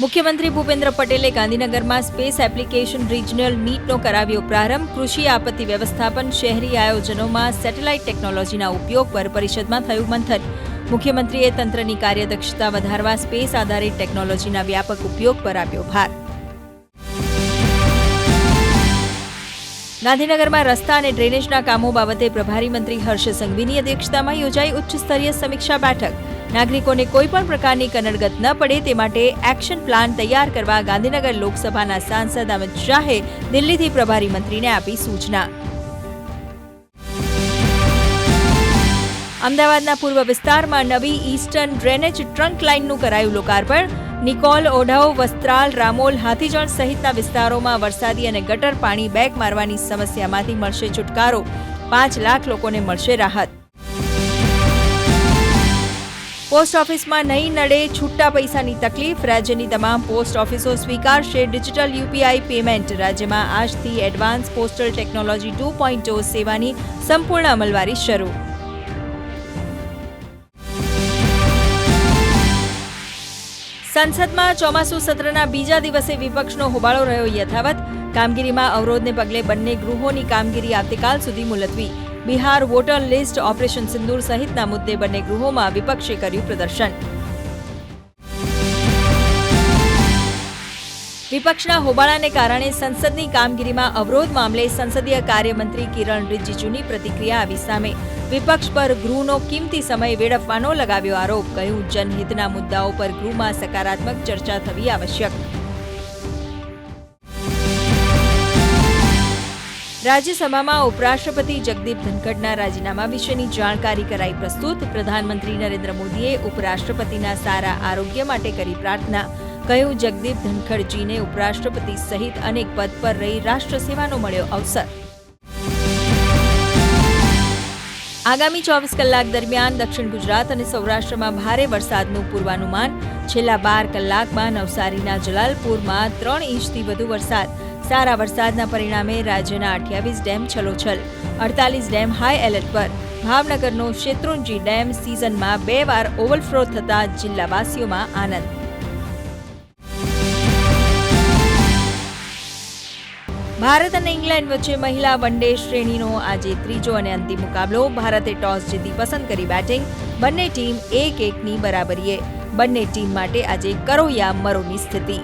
મુખ્યમંત્રી ભૂપેન્દ્ર પટેલે ગાંધીનગરમાં સ્પેસ એપ્લિકેશન રિજનલ મીટનો કરાવ્યો પ્રારંભ. કૃષિ આપત્તિ વ્યવસ્થાપન, શહેરી આયોજનોમાં સેટેલાઇટ ટેકનોલોજીના ઉપયોગ પર પરિષદમાં થયું મંથન. મુખ્યમંત્રીએ તંત્રની કાર્યદક્ષતા વધારવા સ્પેસ આધારિત ટેકનોલોજીના વ્યાપક ઉપયોગ પર આપ્યો ભાર. ગાંધીનગરમાં રસ્તા અને ડ્રેનેજના કામો બાબતે પ્રભારી મંત્રી હર્ષ સંઘવીની અધ્યક્ષતામાં યોજાઈ ઉચ્ચસ્તરીય સમીક્ષા બેઠક. નાગરિકોને કોઈપણ પ્રકારની કનડગત ન પડે તે માટે એક્શન પ્લાન તૈયાર કરવા ગાંધીનગર લોકસભાના સાંસદ અમિત શાહે દિલ્હીથી પ્રભારી મંત્રીને આપી સૂચના. અમદાવાદના પૂર્વ વિસ્તારમાં નવી ઈસ્ટર્ન ડ્રેનેજ ટ્રંક લાઇનનું કરાયું લોકાર્પણ. નિકોલ, ઓઢવ, વસ્ત્રાલ, રામોલ, હાથીજણ સહિતના વિસ્તારોમાં વરસાદી અને ગટર પાણી બેક મારવાની સમસ્યામાંથી મળશે છુટકારો. 5 લાખ લોકોને મળશે રાહત. પોસ્ટ ઓફિસમાં નહીં નડે છૂટા પૈસાની તકલીફ. રાજ્યની તમામ પોસ્ટ ઓફિસો સ્વીકારશે ડિજિટલ યુપીઆઈ પેમેન્ટ. રાજ્યમાં આજથી એડવાન્સ પોસ્ટલ ટેકનોલોજી 2.0 સેવાની સંપૂર્ણ અમલવારી શરૂ. સંસદમાં ચોમાસુ સત્રના બીજા દિવસે વિપક્ષનો હોબાળો રહ્યો યથાવત. કામગીરીમાં અવરોધને પગલે બંને ગૃહોની કામગીરી આવતીકાલ સુધી મુલતવી. બિહાર વોટર લિસ્ટ, ઓપરેશન સિંદૂર સહિતના મુદ્દે બંને ગૃહોમાં વિપક્ષે કર્યું પ્રદર્શન. વિપક્ષના હોબાળાને કારણે સંસદની કામગીરીમાં અવરોધ મામલે સંસદીય કાર્યમંત્રી કિરણ રિજિજુની પ્રતિક્રિયા આવી સામે. વિપક્ષ પર ગૃહનો કિંમતી સમય વેડફવાનો લગાવ્યો આરોપ. કહ્યું, જનહિતના મુદ્દાઓ પર ગૃહમાં સકારાત્મક ચર્ચા થવી આવશ્યક. રાજ્યસભામાં ઉપરાષ્ટ્રપતિ જગદીપ ધનખડના રાજીનામા વિશેની જાણકારી કરાઈ પ્રસ્તુત. પ્રધાનમંત્રી નરેન્દ્ર મોદીએ ઉપરાષ્ટ્રપતિના સારા આરોગ્ય માટે કરી પ્રાર્થના. કહ્યું, જગદીપ ધનખડજીને ઉપરાષ્ટ્રપતિ સહિત અનેક પદ પર રહી રાષ્ટ્ર સેવાનો મળ્યો અવસર. આગામી 24 કલાક દરમિયાન દક્ષિણ ગુજરાત અને સૌરાષ્ટ્રમાં ભારે વરસાદનું પૂર્વાનુમાન. છેલ્લા 12 કલાકમાં નવસારીના જલાલપુરમાં 3 ઇંચથી વધુ વરસાદ. સારા વરસાદના પરિણામે રાજ્યના 28 ડેમ છલોછલ. 48 ડેમ હાઈ એલર્ટ પર. ભાવનગરનો શેત્રુંજી ડેમ સિઝનમાં 2 વાર ઓવરફ્લો થતા જિલ્લાવાસીઓમાં આનંદ. ભારત અને ઇંગ્લેન્ડ વચ્ચે મહિલા વન ડે શ્રેણીનો આજે ત્રીજો અને અંતિમ મુકાબલો. ભારતે ટોસ જીતી પસંદ કરી બેટિંગ. બંને ટીમ 1-1ની બરાબરીએ. બંને ટીમ માટે આજે કરો યા મરોની સ્થિતિ.